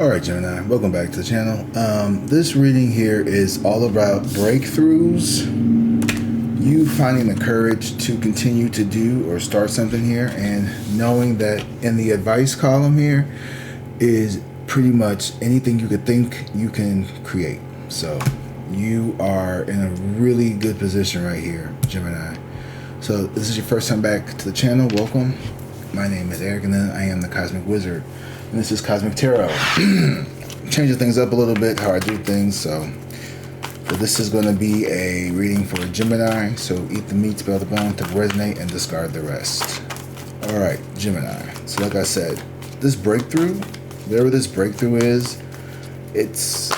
Alright Gemini, welcome back to the channel. This reading here is all about breakthroughs, you finding the courage to continue to do or start something here, and knowing that in the advice column here is pretty much anything you could think you can create. So you are in a really good position right here, Gemini. So this is your first time back to the channel, welcome. My name is Eric and then I am the Cosmic Wizard. And this is Cosmic Tarot. Changing things up a little bit, how I do things. So this is going to be a reading for Gemini. So eat the meat, spell the bone to resonate, and discard the rest. Alright, Gemini. So like I said, this breakthrough, whatever this breakthrough is, it's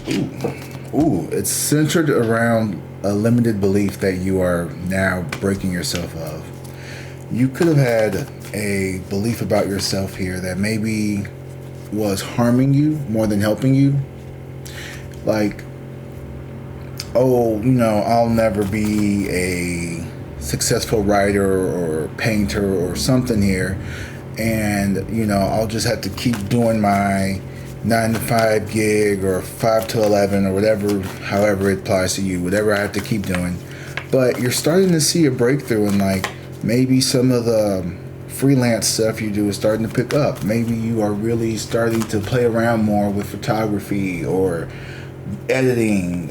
it's centered around a limited belief that you are now breaking yourself of. You could have had a belief about yourself here that maybe was harming you more than helping you. Like, oh, you know, I'll never be a successful writer or painter or something here, and you know, I'll just have to keep doing my 9-to-5 gig or 5 to 11 or whatever, however it applies to you, whatever I have to keep doing. But you're starting to see a breakthrough, and like maybe some of the freelance stuff you do is starting to pick up. Maybe you are really starting to play around more with photography or editing,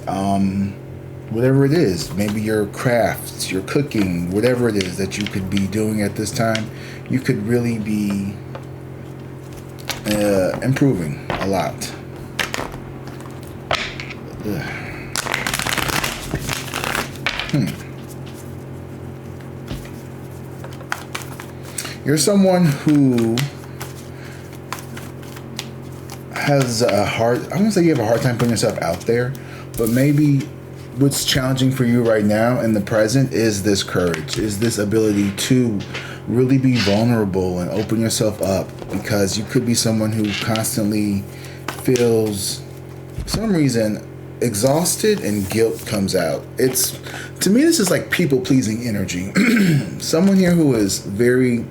whatever it is. Maybe your crafts, your cooking, whatever it is that you could be doing at this time, you could really be improving a lot. You're someone who has a hard, I won't say you have a hard time putting yourself out there, but maybe what's challenging for you right now in the present is this courage, is this ability to really be vulnerable and open yourself up, because you could be someone who constantly feels, for some reason, exhausted and guilt comes out. It's, to me, this is like people-pleasing energy. Someone here who is very,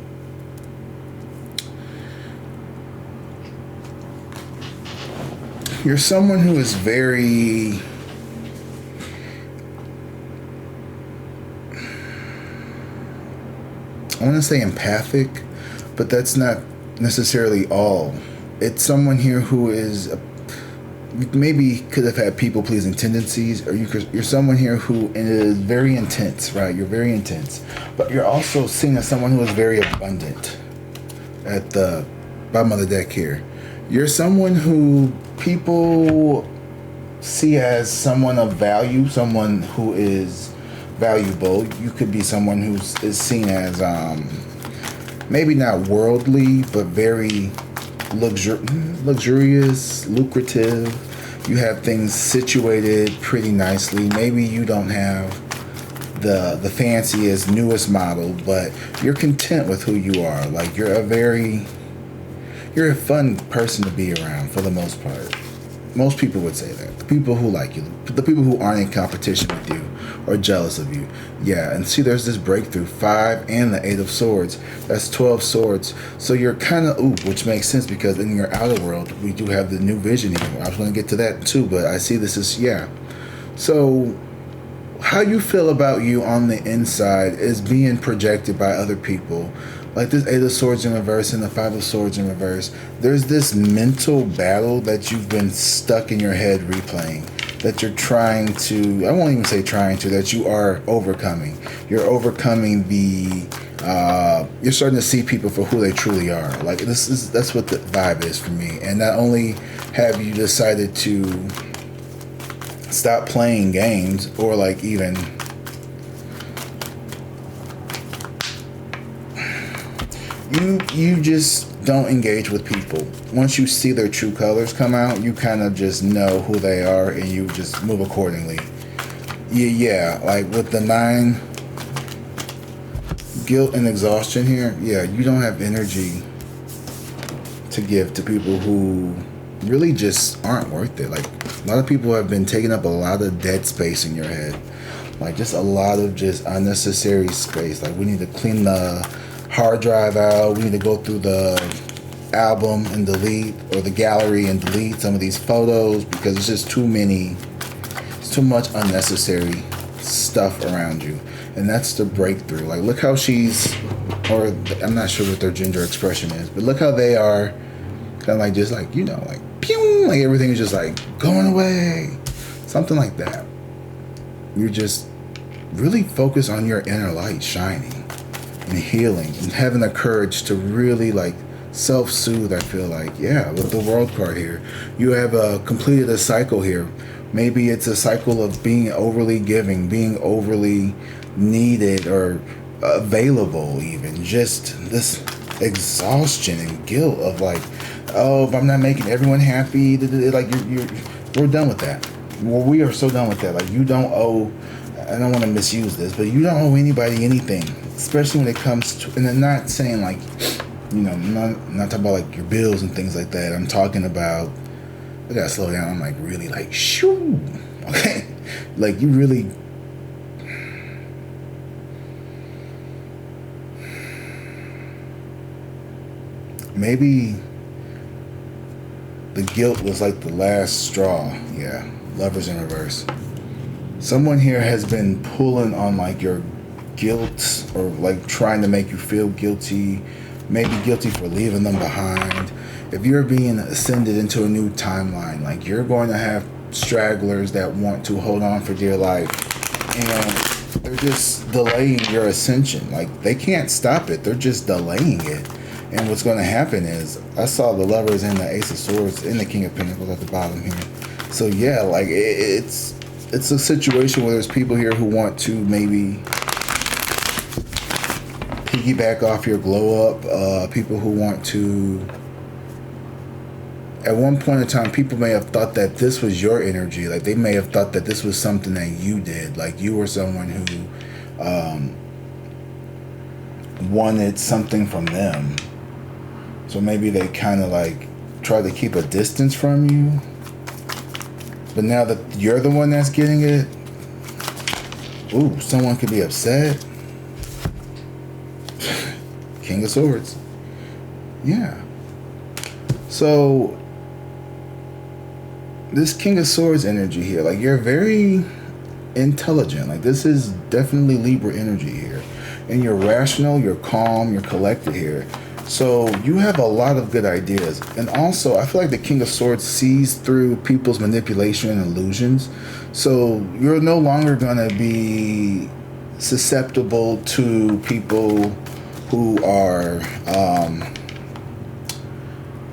you're someone who is very, I want to say empathic, but that's not necessarily all. It's someone here who is, maybe could have had people-pleasing tendencies, or you're someone here who is very intense, right? You're very intense, but you're also seen as someone who is very abundant at the bottom of the deck here. You're someone who people see as someone of value, someone who is valuable. You could be someone who is seen as maybe not worldly, but very luxurious, lucrative. You have things situated pretty nicely. Maybe you don't have the fanciest, newest model, but you're content with who you are. Like, you're a fun person to be around for the most part. Most people would say that. The people who like you, the people who aren't in competition with you or jealous of you. Yeah, and see, there's this breakthrough, 5 and the 8 of swords. That's 12 swords. So you're kind of, which makes sense because in your outer world, we do have the new vision here. I was going to get to that too, but I see this is, yeah. So how you feel about you on the inside is being projected by other people. Like this 8 of swords in reverse and the 5 of swords in reverse. There's this mental battle that you've been stuck in your head replaying, that you're trying to, I won't even say trying to, that you are overcoming. You're overcoming the, you're starting to see people for who they truly are. Like that's what the vibe is for me. And not only have you decided to stop playing games, or like even you just don't engage with people. Once you see their true colors come out, you kind of just know who they are and you just move accordingly. Yeah, like with the 9, guilt and exhaustion here, yeah, you don't have energy to give to people who really just aren't worth it. Like, a lot of people have been taking up a lot of dead space in your head. Like, just a lot of just unnecessary space. Like, we need to clean the hard drive out. We need to go through the album and delete, or the gallery and delete some of these photos, because it's just too much unnecessary stuff around you. And that's the breakthrough. Like, look how she's, or I'm not sure what their gender expression is, but look how they are kind of like, just like, you know, like, pew, like everything is just like going away. Something like that. You're just really focused on your inner light shining and healing and having the courage to really like self-soothe. I feel like, yeah, with the World card here, you have completed a cycle here. Maybe it's a cycle of being overly giving, being overly needed or available, even just this exhaustion and guilt of like, oh, if I'm not making everyone happy, like we're done with that. Well, we are so done with that. Like, you don't owe, I don't want to misuse this, but you don't owe anybody anything, especially when it comes to, and I'm not saying like, you know, not talking about like your bills and things like that. I'm talking about, I gotta slow down. I'm like really like, shoo, okay? Like, you really, maybe the guilt was like the last straw. Yeah, Lovers in reverse. Someone here has been pulling on like your guilt, or like trying to make you feel guilty, maybe guilty for leaving them behind. If you're being ascended into a new timeline, like, you're going to have stragglers that want to hold on for dear life, and they're just delaying your ascension. Like, they can't stop it, they're just delaying it. And what's going to happen is, I saw the Lovers and the Ace of Swords and the King of Pentacles at the bottom here. So yeah, like, it's a situation where there's people here who want to maybe piggyback off your glow up. People who want to, at one point in time, people may have thought that this was your energy. Like, they may have thought that this was something that you did. Like, you were someone who wanted something from them. So maybe they kind of like try to keep a distance from you. But now that you're the one that's getting it, ooh, someone could be upset. King of Swords. Yeah. So this King of Swords energy here, like, you're very intelligent. Like, this is definitely Libra energy here. And you're rational, you're calm, you're collected here. So you have a lot of good ideas. And also, I feel like the King of Swords sees through people's manipulation and illusions. So you're no longer going to be susceptible to people who are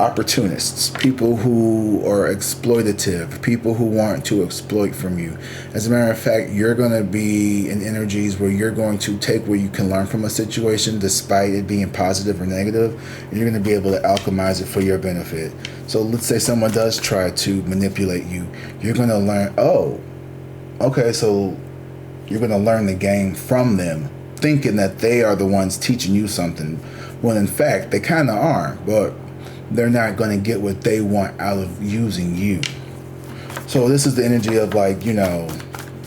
opportunists, people who are exploitative, people who want to exploit from you. As a matter of fact, you're going to be in energies where you're going to take what you can learn from a situation, despite it being positive or negative, and you're going to be able to alchemize it for your benefit. So let's say someone does try to manipulate you. You're going to learn, oh, okay, so you're going to learn the game from them, thinking that they are the ones teaching you something, when in fact they kind of are, but they're not going to get what they want out of using you. So this is the energy of, like, you know,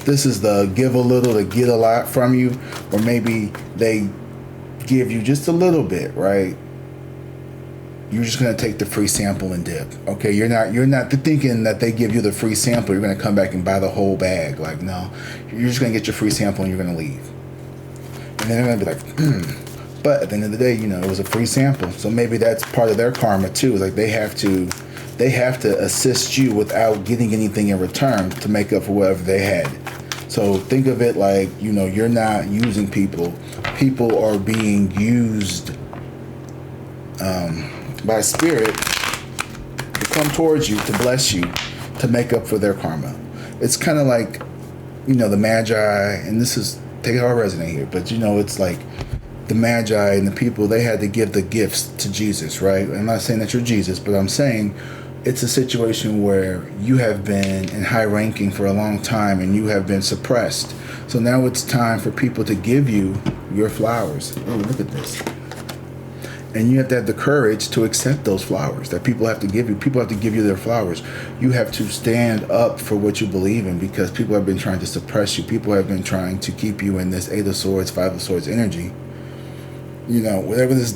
this is the give a little to get a lot from you, or maybe they give you just a little bit, right? You're just going to take the free sample and dip. Okay, you're not thinking that they give you the free sample, you're going to come back and buy the whole bag. Like, no, you're just going to get your free sample and you're going to leave. And then they're going to be like, But at the end of the day, you know, it was a free sample. So maybe that's part of their karma too. Like, they have to assist you without getting anything in return to make up for whatever they had. So think of it like, you know, you're not using people. People are being used by spirit to come towards you, to bless you, to make up for their karma. It's kind of like, you know, the Magi, and this is, take it how I resonate here, but you know, it's like the Magi and the people, they had to give the gifts to Jesus, right? I'm not saying that you're Jesus, but I'm saying it's a situation where you have been in high ranking for a long time and you have been suppressed. So now it's time for people to give you your flowers. Oh, look at this. And you have to have the courage to accept those flowers that people have to give you. People have to give you their flowers. You have to stand up for what you believe in, because people have been trying to suppress you. People have been trying to keep you in this Eight of Swords, Five of Swords energy. You know, whatever this,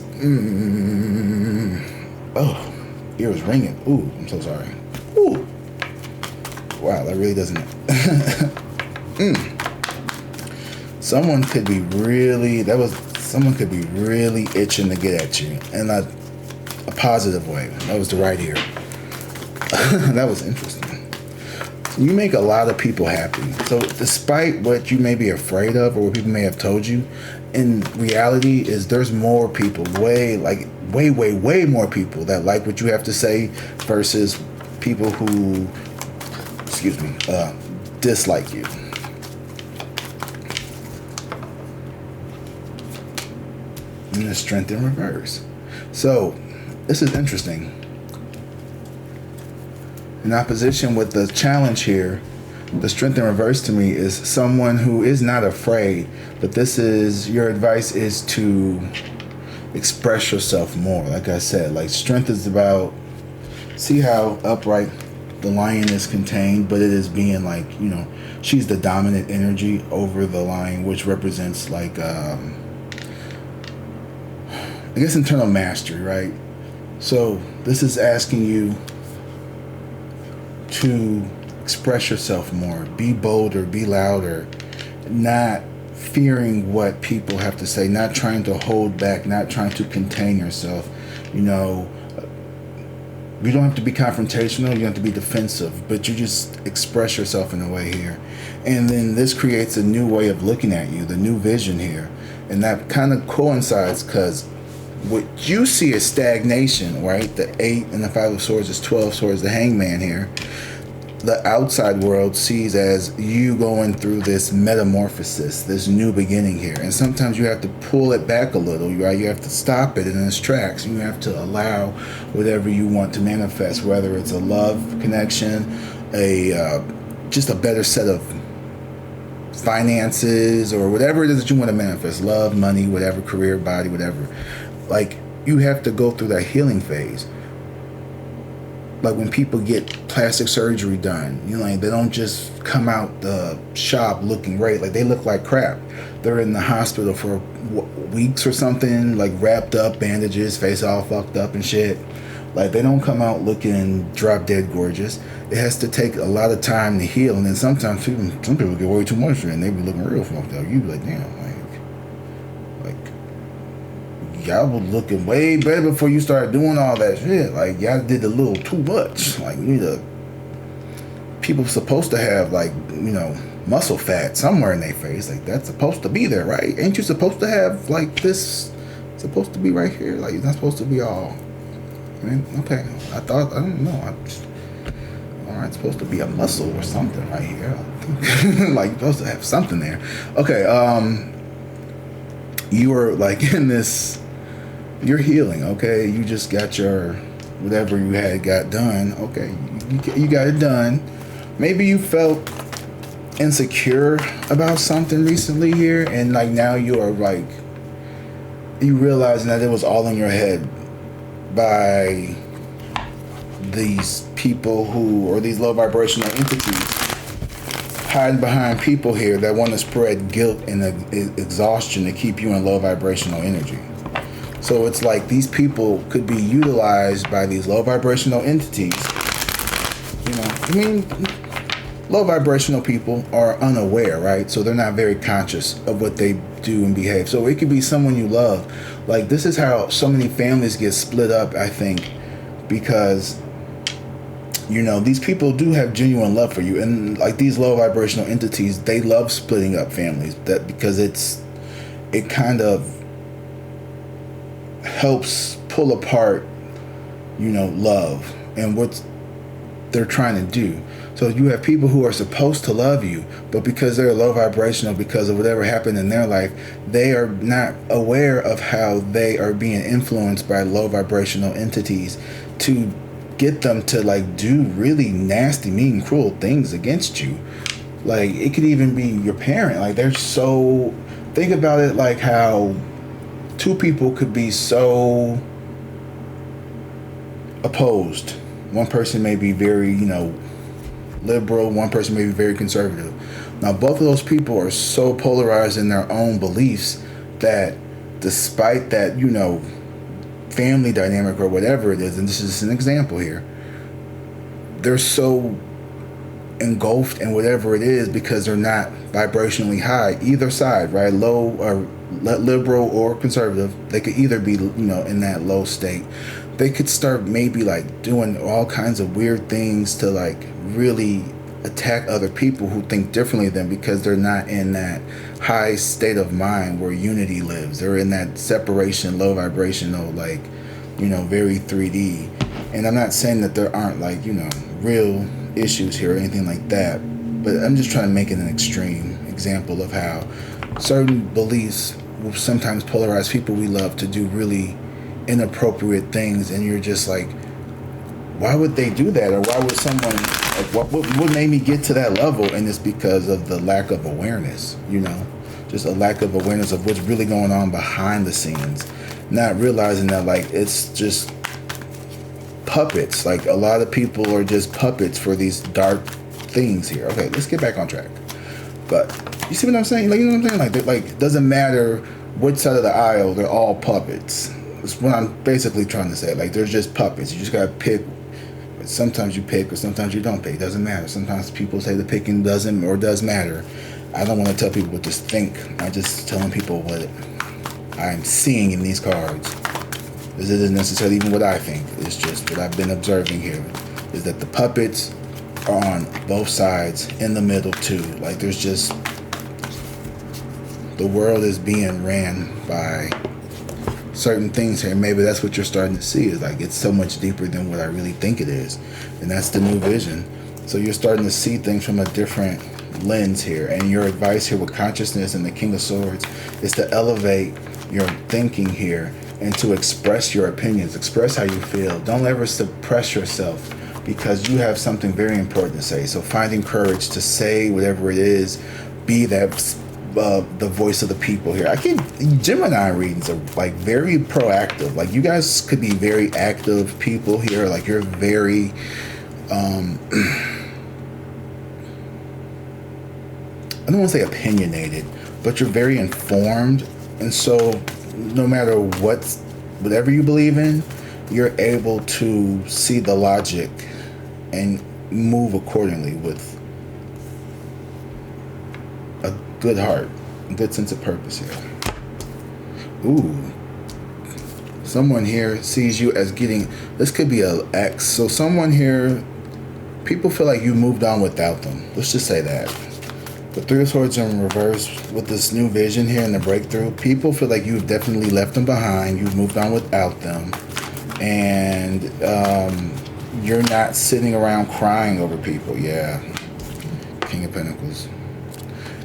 Oh, ear was ringing. Ooh, I'm so sorry. Ooh. Wow, that really doesn't. Someone could be really, someone could be really itching to get at you in a positive way. That was the right ear. That was interesting. You make a lot of people happy. So despite what you may be afraid of or what people may have told you, in reality is there's more people, way more people that like what you have to say versus people who, dislike you. And the Strength in reverse. So this is interesting. In opposition with the challenge here, the Strength in reverse to me is someone who is not afraid, but this is, your advice is to express yourself more. Like I said, like strength is about, see how upright the lion is contained, but it is being like, she's the dominant energy over the lion, which represents like, I guess internal mastery, right? So this is asking you to express yourself more, be bolder, be louder, not fearing what people have to say, not trying to hold back, not trying to contain yourself. You don't have to be confrontational, you don't have to be defensive, but you just express yourself in a way here. And then this creates a new way of looking at you, the new vision here. And that kind of coincides because what you see is stagnation, right? The 8 and the 5 of Swords is 12 Swords, the Hangman here. The outside world sees as you going through this metamorphosis, this new beginning here. And sometimes you have to pull it back a little, right? You have to stop it in its tracks. You have to allow whatever you want to manifest, whether it's a love connection, just a better set of finances, or whatever it is that you want to manifest, love, money, whatever, career, body, whatever. Like, you have to go through that healing phase. Like when people get plastic surgery done, they don't just come out the shop looking great. Like, they look like crap. They're in the hospital for weeks or something, like wrapped up, bandages, face all fucked up and shit. Like, they don't come out looking drop dead gorgeous. It has to take a lot of time to heal. And then sometimes some people get way too much and they be looking real fucked up. You be like, damn, y'all was looking way better before you started doing all that shit. Like, y'all did a little too much. Like, people supposed to have, like, muscle fat somewhere in their face. Like, that's supposed to be there, right? Ain't you supposed to have, like, this supposed to be right here? Like, it's not supposed to be all, okay. I don't know. Alright, it's supposed to be a muscle or something right here. Like, you're supposed to have something there. Okay, you were, like, in this, you're healing, okay? You just got your, whatever you had got done, okay? You got it done. Maybe you felt insecure about something recently here, and like now you are like, you realizing that it was all in your head by these people or these low vibrational entities hiding behind people here that want to spread guilt and exhaustion to keep you in low vibrational energy. So it's like these people could be utilized by these low vibrational entities. Low vibrational people are unaware, right? So they're not very conscious of what they do and behave. So it could be someone you love. Like, this is how so many families get split up, I think, because these people do have genuine love for you. And like these low vibrational entities, they love splitting up families, because it kind of helps pull apart, love and what they're trying to do. So you have people who are supposed to love you, but because they're low vibrational, because of whatever happened in their life, they are not aware of how they are being influenced by low vibrational entities to get them to like do really nasty, mean, cruel things against you. Like, it could even be your parent. Like, they're so, think about it like how two people could be so opposed. One person may be very, liberal. One person may be very conservative. Now, both of those people are so polarized in their own beliefs that despite that, family dynamic or whatever it is, and this is just an example here, they're so engulfed in whatever it is because they're not vibrationally high, either side, right? Low or liberal or conservative. They could either be, in that low state. They could start maybe like doing all kinds of weird things to like really attack other people who think differently than them, because they're not in that high state of mind where unity lives. They're in that separation, low vibrational, like, very 3D. And I'm not saying that there aren't like, real issues here or anything like that, but I'm just trying to make it an extreme example of how certain beliefs will sometimes polarize people we love to do really inappropriate things, and you're just like, why would they do that? Or why would someone, like, what made me get to that level? And it's because of the lack of awareness, just a lack of awareness of what's really going on behind the scenes, not realizing that like it's just puppets. Like, a lot of people are just puppets for these dark things here. Okay, let's get back on track. But you see what I'm saying? Like, you know what I'm saying? Like, it doesn't matter which side of the aisle, they're all puppets. That's what I'm basically trying to say. Like, they're just puppets. You just gotta pick. Sometimes you pick, or sometimes you don't pick. It doesn't matter. Sometimes people say the picking doesn't or does matter. I don't want to tell people what to think. I'm just telling people what I'm seeing in these cards. This isn't necessarily even what I think. It's just what I've been observing here, is that the puppets are on both sides, in the middle too. Like, there's just, the world is being ran by certain things here. Maybe that's what you're starting to see, is like it's so much deeper than what I really think it is. And that's the new vision. So you're starting to see things from a different lens here. And your advice here with consciousness and the King of Swords is to elevate your thinking here and to express your opinions, express how you feel. Don't ever suppress yourself, because you have something very important to say. So finding courage to say whatever it is, be that the voice of the people here. Gemini readings are like very proactive. Like, you guys could be very active people here. Like, you're very I don't want to say opinionated, but you're very informed. And so no matter whatever you believe in, you're able to see the logic and move accordingly with a good heart, a good sense of purpose here. Ooh. Someone here sees you as getting, this could be an ex. So someone here, people feel like you moved on without them. Let's just say that. The Three of Swords in reverse with this new vision here and the breakthrough. People feel like you've definitely left them behind. You've moved on without them. And you're not sitting around crying over people. Yeah. King of Pentacles.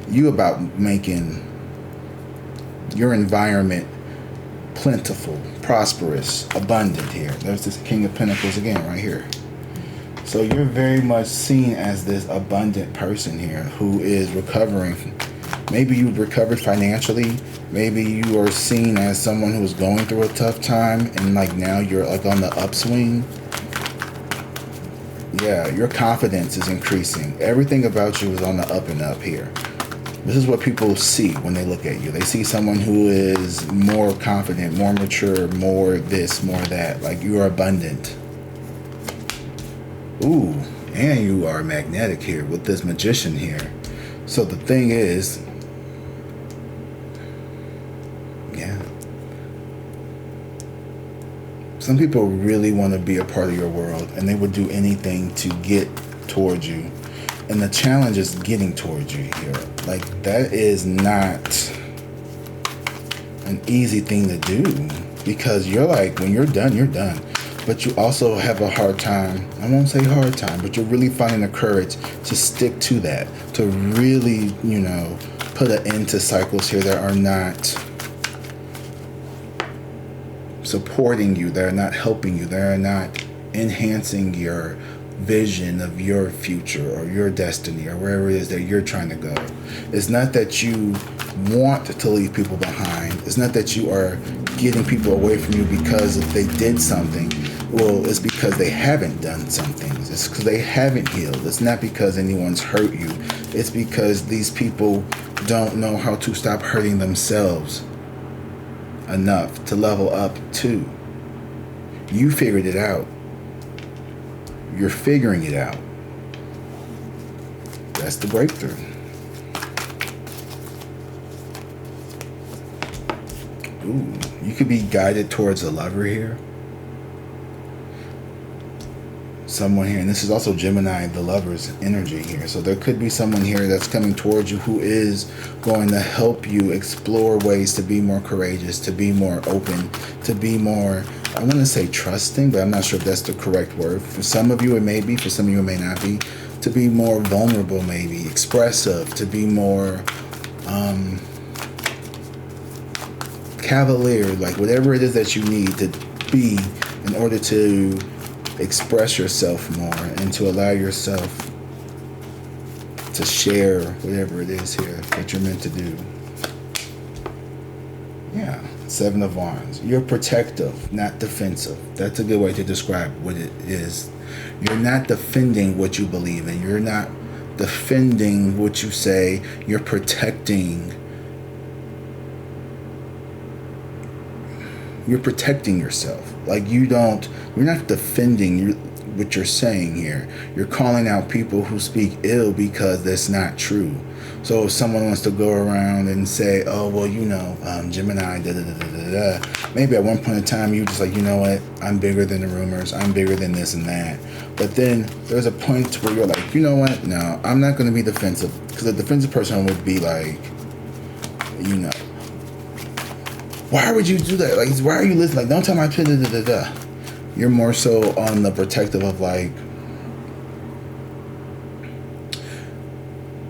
You about making your environment plentiful, prosperous, abundant here. There's this King of Pentacles again right here. So you're very much seen as this abundant person here who is recovering. Maybe you've recovered financially. Maybe you are seen as someone who's going through a tough time, and like now you're like on the upswing. Yeah, your confidence is increasing. Everything about you is on the up and up here. This is what people see when they look at you. They see someone who is more confident, more mature, more this, more that. Like, you are abundant. Ooh, and you are magnetic here with this Magician here. So the thing is, yeah, some people really want to be a part of your world, and they would do anything to get towards you. And the challenge is getting towards you here. Like, that is not an easy thing to do, because you're like, when you're done, you're done. But you also have a hard time, I won't say hard time, but you're really finding the courage to stick to that, to really, put an end to cycles here that are not supporting you, that are not helping you, that are not enhancing your vision of your future or your destiny or wherever it is that you're trying to go. It's not that you want to leave people behind. It's not that you are getting people away from you because if they did something. Well, it's because they haven't done some things. It's because they haven't healed. It's not because anyone's hurt you. It's because these people don't know how to stop hurting themselves enough to level up too. You figured it out. You're figuring it out. That's the breakthrough. Ooh, you could be guided towards a lover here. Someone here, and this is also Gemini, the lover's energy here. So there could be someone here that's coming towards you who is going to help you explore ways to be more courageous, to be more open, to be more, I want to say trusting, but I'm not sure if that's the correct word. For some of you it may be, for some of you it may not be. To be more vulnerable, maybe, expressive, to be more cavalier, like whatever it is that you need to be in order to express yourself more and to allow yourself to share whatever it is here that you're meant to do. Yeah, 7 of Wands. You're protective, not defensive. That's a good way to describe what it is. You're not defending what you believe in. You're not defending what you say. You're protecting. You're protecting yourself. Like you're not defending what you're saying here. You're calling out people who speak ill because that's not true. So if someone wants to go around and say, oh, well, Gemini, maybe at one point in time you just like, you know what, I'm bigger than the rumors, I'm bigger than this and that. But then there's a point where you're like, you know what, no, I'm not going to be defensive. Because a defensive person would be like, why would you do that? Like, why are you listening? Like, don't tell my You're more so on the protective of like,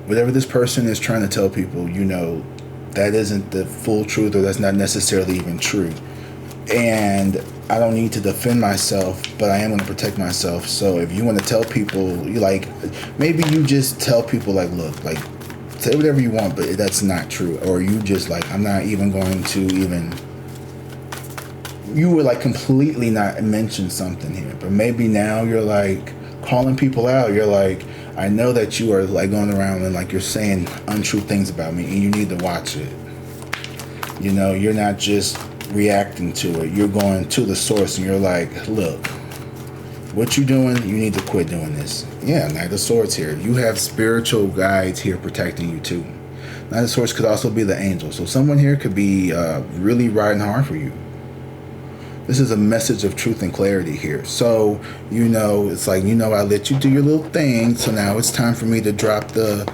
whatever this person is trying to tell people, that isn't the full truth, or that's not necessarily even true. And I don't need to defend myself, but I am going to protect myself. So if you want to tell people, maybe you just tell people like, look, like, say whatever you want, but that's not true. Or you just like, I'm not even going to you would like completely not mention something here. But maybe now you're like calling people out. You're like, I know that you are like going around and like you're saying untrue things about me, and you need to watch it. You're not just reacting to it. You're going to the source, and you're like, look, what you doing, you need to quit doing this. Yeah, Knight of Swords here. You have spiritual guides here protecting you too. Knight of Swords could also be the angel. So someone here could be really riding hard for you. This is a message of truth and clarity here. So, it's like, I let you do your little thing. So now it's time for me to drop the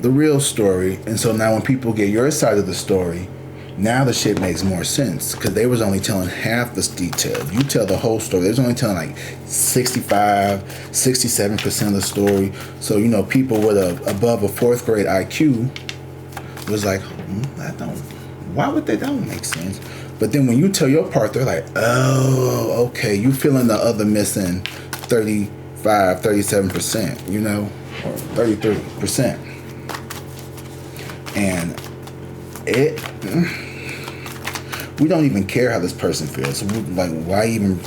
real story. And so now when people get your side of the story, now the shit makes more sense, because they was only telling half this detail. You tell the whole story. They was only telling like 65, 67% of the story. So, people with above a 4th grade IQ was like, why would that don't make sense? But then when you tell your part, they're like, oh, okay, you feeling the other missing 35, 37%, or 33%. And we don't even care how this person feels. So like, why even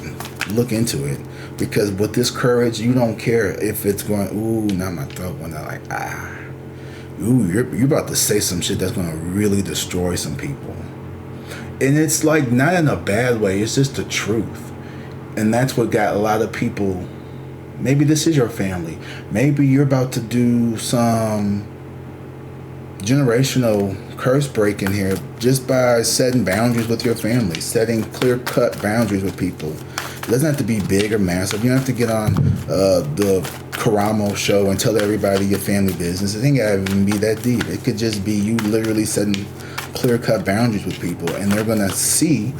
look into it? Because with this courage, you don't care if it's going, ooh, not my throat, when they're like, ooh, you're about to say some shit that's going to really destroy some people. And it's like not in a bad way. It's just the truth. And that's what got a lot of people. Maybe this is your family. Maybe you're about to do some generational curse breaking here just by setting boundaries with your family, setting clear-cut boundaries with people. It doesn't have to be big or massive. You don't have to get on the Karamo show and tell everybody your family business. It ain't gotta even be that deep. It could just be you literally setting clear-cut boundaries with people, and they're gonna see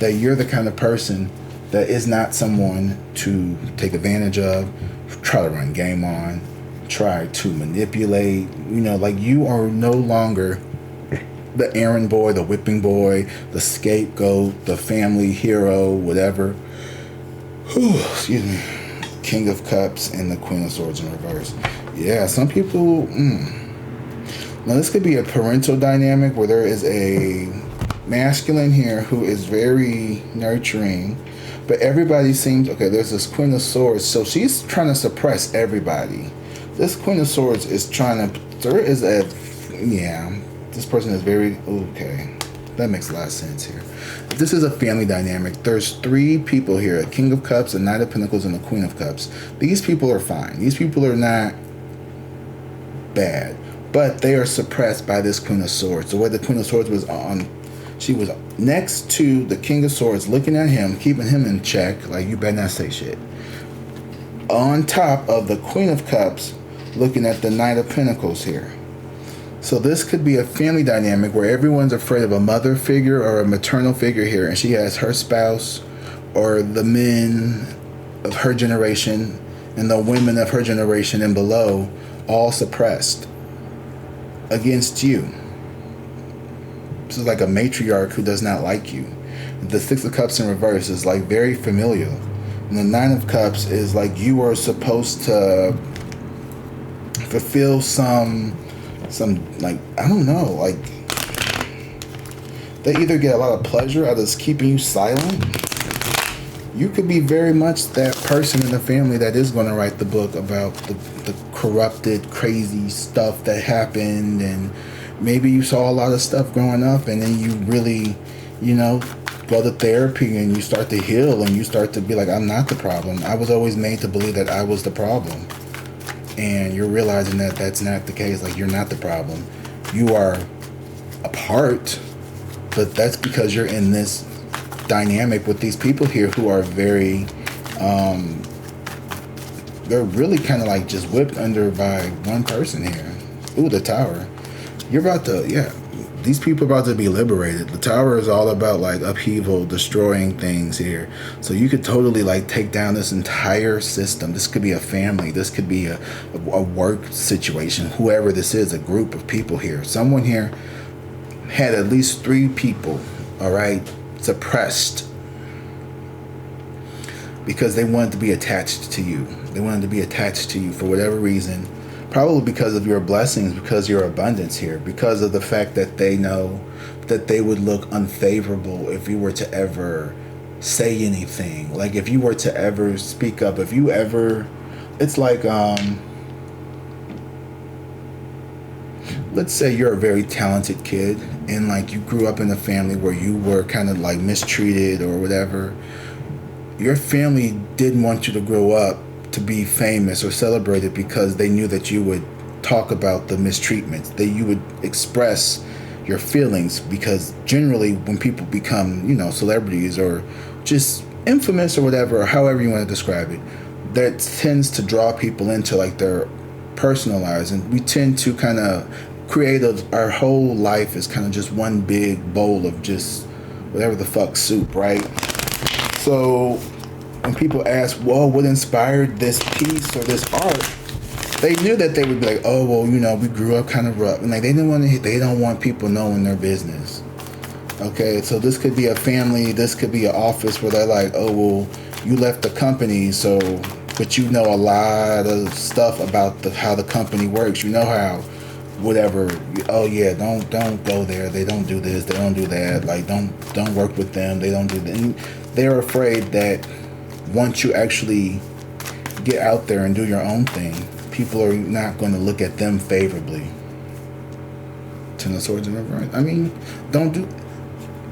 that you're the kind of person that is not someone to take advantage of, try to run game on, try to manipulate. Like, you are no longer the errand boy, the whipping boy, the scapegoat, the family hero, whatever. Excuse me. King of Cups and the Queen of Swords in reverse. Yeah, some people. Now, this could be a parental dynamic where there is a masculine here who is very nurturing, but everybody seems, okay, there's this Queen of Swords, so she's trying to suppress everybody. This Queen of Swords is trying to, this person is very, okay, That makes a lot of sense here. If this is a family dynamic, there's 3 people here, a King of Cups, a Knight of Pentacles, and a Queen of Cups. These people are fine. These people are not bad, but they are suppressed by this Queen of Swords. The way the Queen of Swords was on, she was next to the King of Swords, looking at him, keeping him in check, like, you better not say shit. On top of the Queen of Cups, looking at the Knight of Pentacles here. So this could be a family dynamic where everyone's afraid of a mother figure or a maternal figure here, and she has her spouse or the men of her generation and the women of her generation and below all suppressed against you. This is like a matriarch who does not like you. The 6 of Cups in reverse is like very familial. And the 9 of Cups is like you are supposed to fulfill some like, I don't know, like they either get a lot of pleasure out of keeping you silent. You could be very much that person in the family that is going to write the book about the corrupted, crazy stuff that happened, and maybe you saw a lot of stuff growing up, and then you really, you know, go to therapy and you start to heal and you start to be like, I'm not the problem. I was always made to believe that I was the problem. And you're realizing that that's not the case. Like, you're not the problem. You are a part, but that's because you're in this dynamic with these people here who are very, they're really kind of like just whipped under by one person here. Ooh, the Tower. You're about to, yeah, these people are about to be liberated. The Tower is all about like upheaval, destroying things here. So you could totally like take down this entire system. This could be a family. This could be a work situation. Whoever this is, a group of people here. Someone here had at least 3 people, all right, suppressed because they wanted to be attached to you. They wanted to be attached to you for whatever reason. Probably because of your blessings, because your abundance here, because of the fact that they know that they would look unfavorable if you were to ever say anything. Like if you were to ever speak up, if you ever, it's like, let's say you're a very talented kid and like you grew up in a family where you were kind of like mistreated or whatever. Your family didn't want you to grow up to be famous or celebrated because they knew that you would talk about the mistreatment, that you would express your feelings, because generally when people become, you know, celebrities or just infamous or whatever, or however you want to describe it, that tends to draw people into like their personal lives, and we tend to kind of create our whole life is kind of just one big bowl of just whatever the fuck soup, right? So when people ask, well, what inspired this piece or this art, they knew that they would be like, oh, well, you know, we grew up kind of rough, and like they don't want people knowing their business. Okay, so this could be a family, this could be an office where they're like, oh, well, you left the company, so, but you know a lot of stuff about how the company works. You know how, whatever. Oh yeah, don't go there. They don't do this. They don't do that. Like don't work with them. They don't do that. And they're afraid that once you actually get out there and do your own thing, people are not going to look at them favorably. 10 of Swords in reverse. I mean, don't do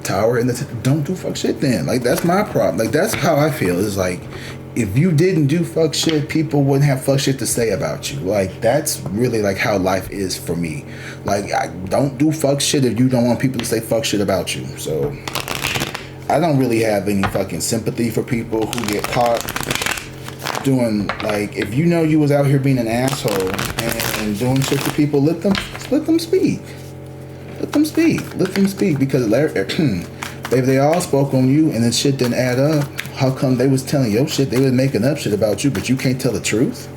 Tower and don't do fuck shit then. Like, that's my problem. Like, that's how I feel. It's like, if you didn't do fuck shit, people wouldn't have fuck shit to say about you. Like, that's really like how life is for me. Like, I don't do fuck shit if you don't want people to say fuck shit about you. So I don't really have any fucking sympathy for people who get caught doing, like, if you know you was out here being an asshole and doing shit to people, let them speak. Let them speak, because if they all spoke on you and then shit didn't add up, how come they was telling your shit, they was making up shit about you, but you can't tell the truth?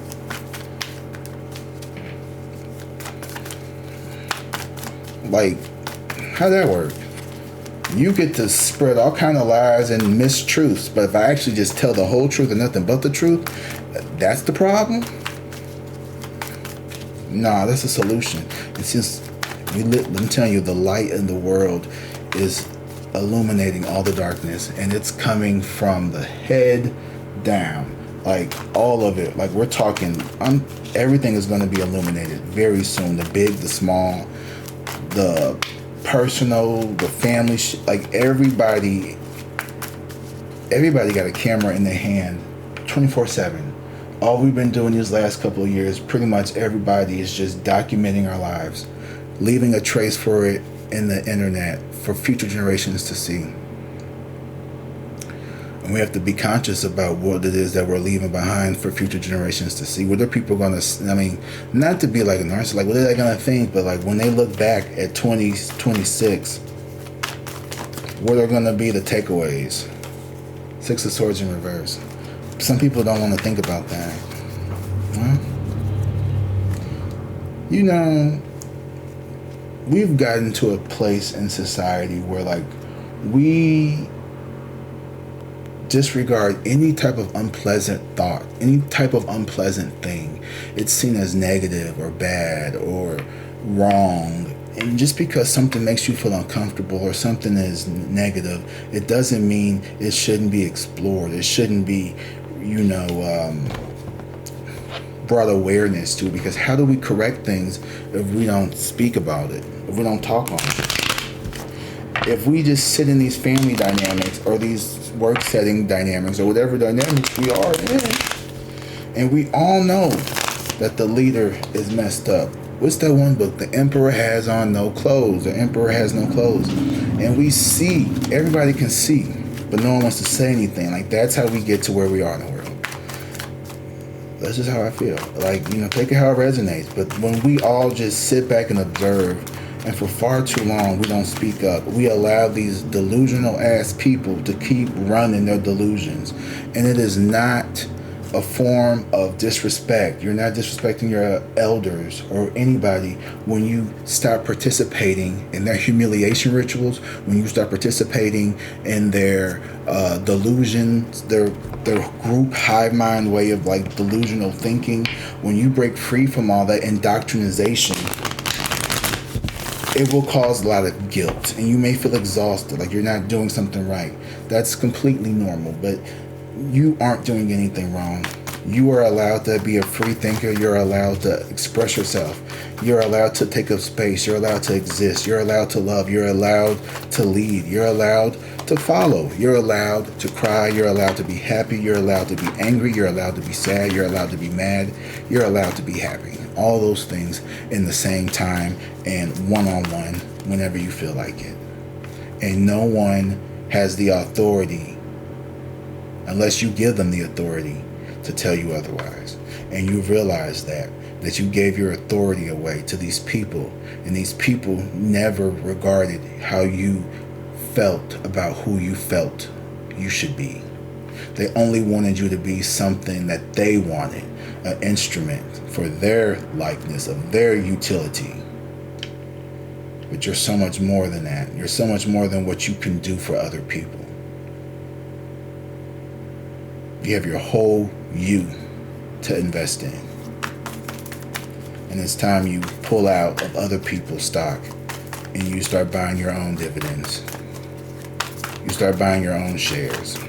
Like, how'd that work? You get to spread all kind of lies and mistruths, but if I actually just tell the whole truth and nothing but the truth, that's the problem? Nah, that's a solution. It's just, I'm telling you, the light in the world is illuminating all the darkness, and it's coming from the head down, like all of it. Like, we're talking, everything is going to be illuminated very soon. The big, the small, the personal, the family, like everybody got a camera in their hand 24/7. All we've been doing these last couple of years, pretty much everybody is just documenting our lives, leaving a trace for it in the internet for future generations to see. And we have to be conscious about what it is that we're leaving behind for future generations to see. What are people going to, I mean, not to be like a narcissist, like what are they going to think, but like when they look back at 2026, what are going to be the takeaways? Six of Swords in reverse. Some people don't want to think about that. Well, you know, we've gotten to a place in society where like we disregard any type of unpleasant thought, any type of unpleasant thing. It's seen as negative or bad or wrong. And just because something makes you feel uncomfortable or something is negative, it doesn't mean it shouldn't be explored. It shouldn't be, brought awareness to. Because how do we correct things if we don't speak about it, if we don't talk on it? If we just sit in these family dynamics or these work setting dynamics or whatever dynamics we are in, and we all know that the leader is messed up. What's that one book? The Emperor has on no clothes. The Emperor has no clothes. And we see, everybody can see, but no one wants to say anything. Like, that's how we get to where we are in the world. That's just how I feel. Like, take it how it resonates. But when we all just sit back and observe, and for far too long we don't speak up, we allow these delusional ass people to keep running their delusions. And it is not a form of disrespect. You're not disrespecting your elders or anybody when you start participating in their humiliation rituals, when you start participating in their delusions, their group hive mind way of like delusional thinking. When you break free from all that indoctrination, it will cause a lot of guilt, and you may feel exhausted, like you're not doing something right. That's completely normal, but you aren't doing anything wrong. You are allowed to be a free thinker. You're allowed to express yourself. You're allowed to take up space. You're allowed to exist. You're allowed to love. You're allowed to lead. You're allowed to follow. You're allowed to cry. You're allowed to be happy. You're allowed to be angry. You're allowed to be sad. You're allowed to be mad. You're allowed to be happy. All those things in the same time and one-on-one whenever you feel like it. And no one has the authority, unless you give them the authority, to tell you otherwise. And you realize that you gave your authority away to these people, and these people never regarded how you felt about who you felt you should be. They only wanted you to be something that they wanted, an instrument for their likeness, of their utility. But you're so much more than that. You're so much more than what you can do for other people. You have your whole you to invest in. And it's time you pull out of other people's stock and you start buying your own dividends. You start buying your own shares.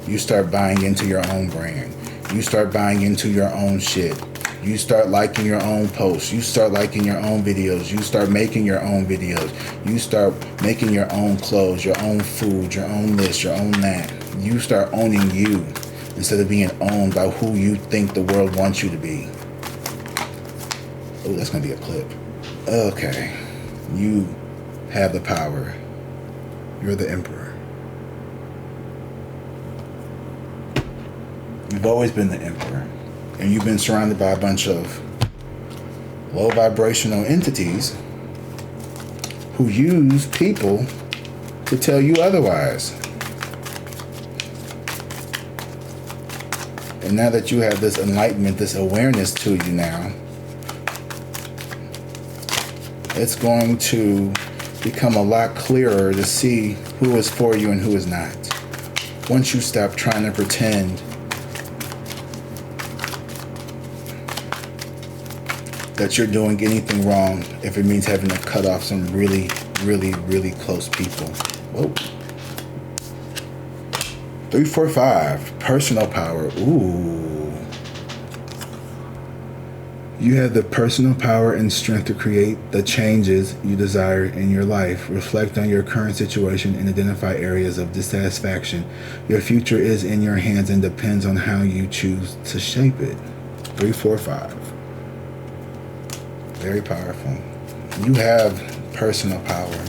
You start buying into your own brand. You start buying into your own shit. You start liking your own posts. You start liking your own videos. You start making your own videos. You start making your own clothes, your own food, your own this, your own that. You start owning you instead of being owned by who you think the world wants you to be. Oh, that's going to be a clip. Okay. You have the power. You're the emperor. You've always been the emperor. And you've been surrounded by a bunch of low vibrational entities who use people to tell you otherwise. And now that you have this enlightenment, this awareness to you now, it's going to become a lot clearer to see who is for you and who is not. Once you stop trying to pretend that you're doing anything wrong if it means having to cut off some really, really, really close people. Whoa. 3, 4, 5. Personal power. Ooh. You have the personal power and strength to create the changes you desire in your life. Reflect on your current situation and identify areas of dissatisfaction. Your future is in your hands and depends on how you choose to shape it. 3, 4, 5. Very powerful. You have personal power.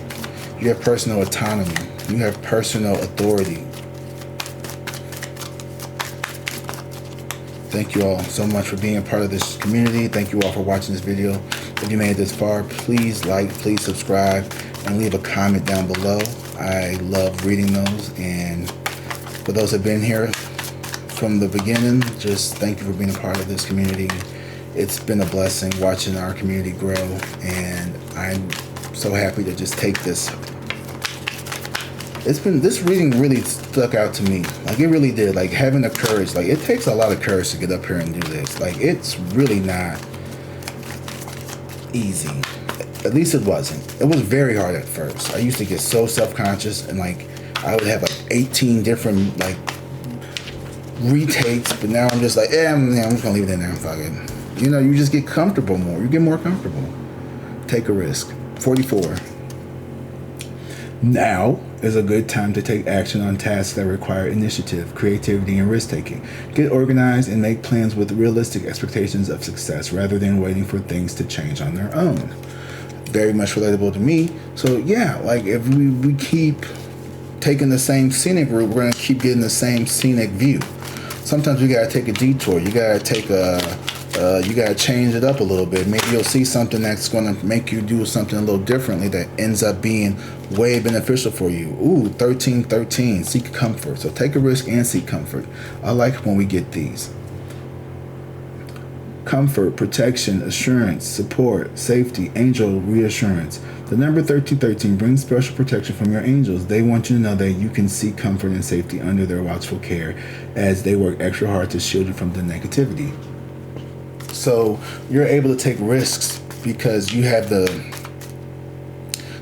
You have personal autonomy. You have personal authority. Thank you all so much for being a part of this community. Thank you all for watching this video. If you made it this far, please like, please subscribe, and leave a comment down below. I love reading those. And for those that have been here from the beginning, just thank you for being a part of this community. It's been a blessing watching our community grow, and I'm so happy to just take this. This reading really stuck out to me. Like, it really did. Like, having the courage. Like, it takes a lot of courage to get up here and do this. Like, it's really not easy. At least it wasn't. It was very hard at first. I used to get so self-conscious, and like, I would have like 18 different like retakes, but now I'm just like, I'm just gonna leave it in there. Fuck it. You know, you just get comfortable more. You get more comfortable. Take a risk. 44. Now is a good time to take action on tasks that require initiative, creativity, and risk-taking. Get organized and make plans with realistic expectations of success rather than waiting for things to change on their own. Very much relatable to me. So yeah, like, if we keep taking the same scenic route, we're going to keep getting the same scenic view. Sometimes we got to take a detour. You got to take you got to change it up a little bit. Maybe you'll see something that's going to make you do something a little differently that ends up being way beneficial for you. Ooh, 1313, seek comfort. So take a risk and seek comfort. I like when we get these. Comfort, protection, assurance, support, safety, angel reassurance. The number 1313 brings special protection from your angels. They want you to know that you can seek comfort and safety under their watchful care as they work extra hard to shield you from the negativity. So you're able to take risks because you have the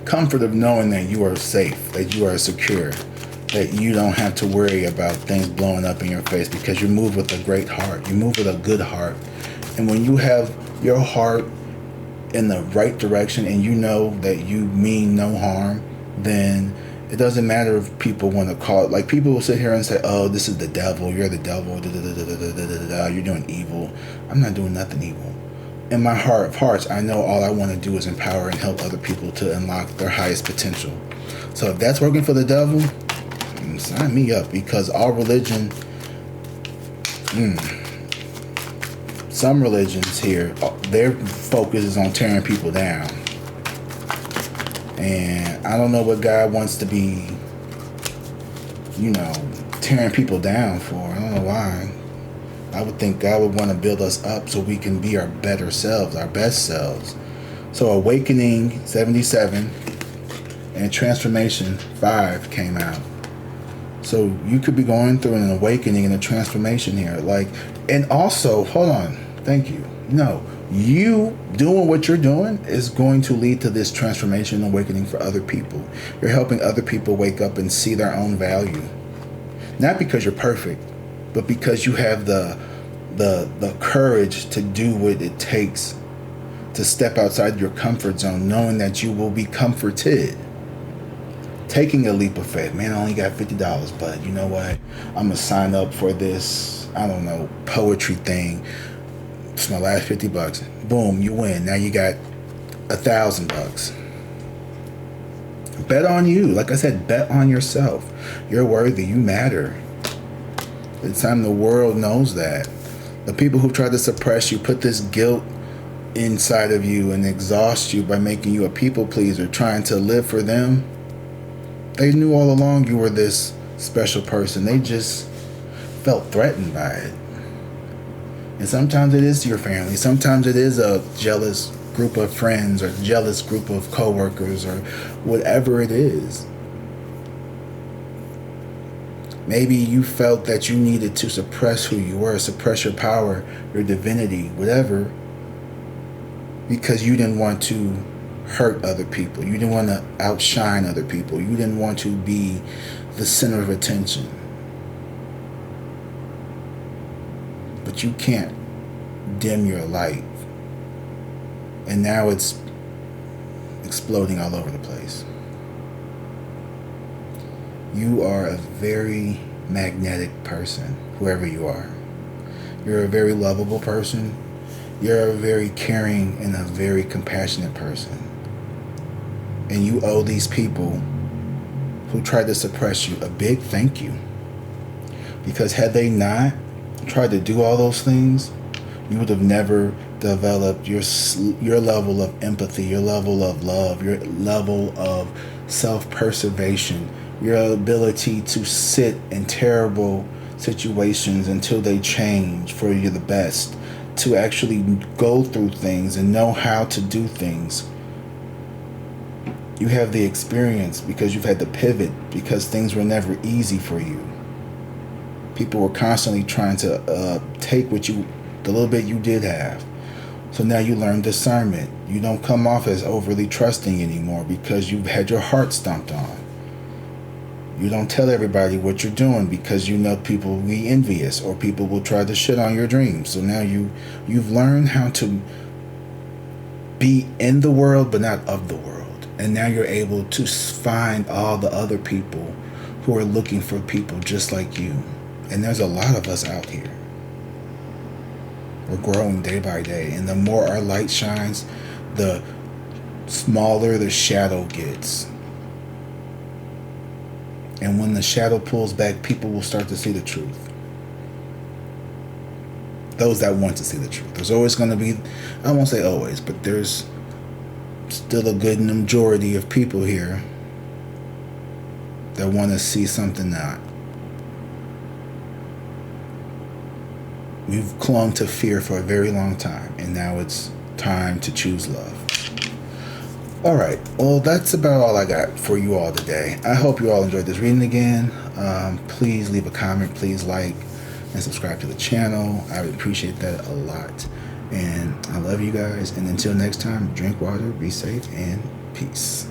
comfort of knowing that you are safe, that you are secure, that you don't have to worry about things blowing up in your face because you move with a great heart. You move with a good heart. And when you have your heart in the right direction and you know that you mean no harm, then it doesn't matter if people want to call it. Like, people will sit here and say, oh, this is the devil, you're the devil, you're doing evil. I'm not doing nothing evil. In my heart of hearts, I know all I want to do is empower and help other people to unlock their highest potential. So if that's working for the devil, sign me up, because all religion, some religions here, their focus is on tearing people down. And I don't know what God wants to be, tearing people down for. I don't know why. I would think God would want to build us up so we can be our better selves, our best selves. So Awakening 77 and Transformation 5 came out. So you could be going through an awakening and a transformation here. And also, hold on, thank you. No, you doing what you're doing is going to lead to this transformation and awakening for other people. You're helping other people wake up and see their own value. Not because you're perfect, but because you have the courage to do what it takes to step outside your comfort zone, knowing that you will be comforted. Taking a leap of faith. Man, I only got $50, but you know what? I'm gonna sign up for this, poetry thing. It's my last $50. Boom, you win. Now you got $1,000. Bet on you. Like I said, bet on yourself. You're worthy. You matter. It's time the world knows that. The people who try to suppress you, put this guilt inside of you and exhaust you by making you a people pleaser, trying to live for them. They knew all along you were this special person. They just felt threatened by it. And sometimes it is your family. Sometimes it is a jealous group of friends or jealous group of coworkers or whatever it is. Maybe you felt that you needed to suppress who you were, suppress your power, your divinity, whatever, because you didn't want to hurt other people. You didn't want to outshine other people. You didn't want to be the center of attention. But you can't dim your light. And now it's exploding all over the place. You are a very magnetic person, whoever you are. You're a very lovable person. You're a very caring and a very compassionate person. And you owe these people who tried to suppress you a big thank you. Because had they not tried to do all those things, you would have never developed your level of empathy, your level of love, your level of self-preservation, your ability to sit in terrible situations until they change for you the best, to actually go through things and know how to do things. You have the experience because you've had to pivot, because things were never easy for you. People were constantly trying to take the little bit you did have. So now you learn discernment. You don't come off as overly trusting anymore because you've had your heart stomped on. You don't tell everybody what you're doing because you know people will be envious or people will try to shit on your dreams. So now you've learned how to be in the world but not of the world. And now you're able to find all the other people who are looking for people just like you. And there's a lot of us out here. We're growing day by day. And the more our light shines, the smaller the shadow gets. And when the shadow pulls back, people will start to see the truth. Those that want to see the truth. There's always going to be, I won't say always, but there's still a good majority of people here that want to see something not. We've clung to fear for a very long time, and now it's time to choose love. Alright, well, that's about all I got for you all today. I hope you all enjoyed this reading again. Please leave a comment, please like and subscribe to the channel. I would appreciate that a lot. And I love you guys, and until next time, drink water, be safe, and peace.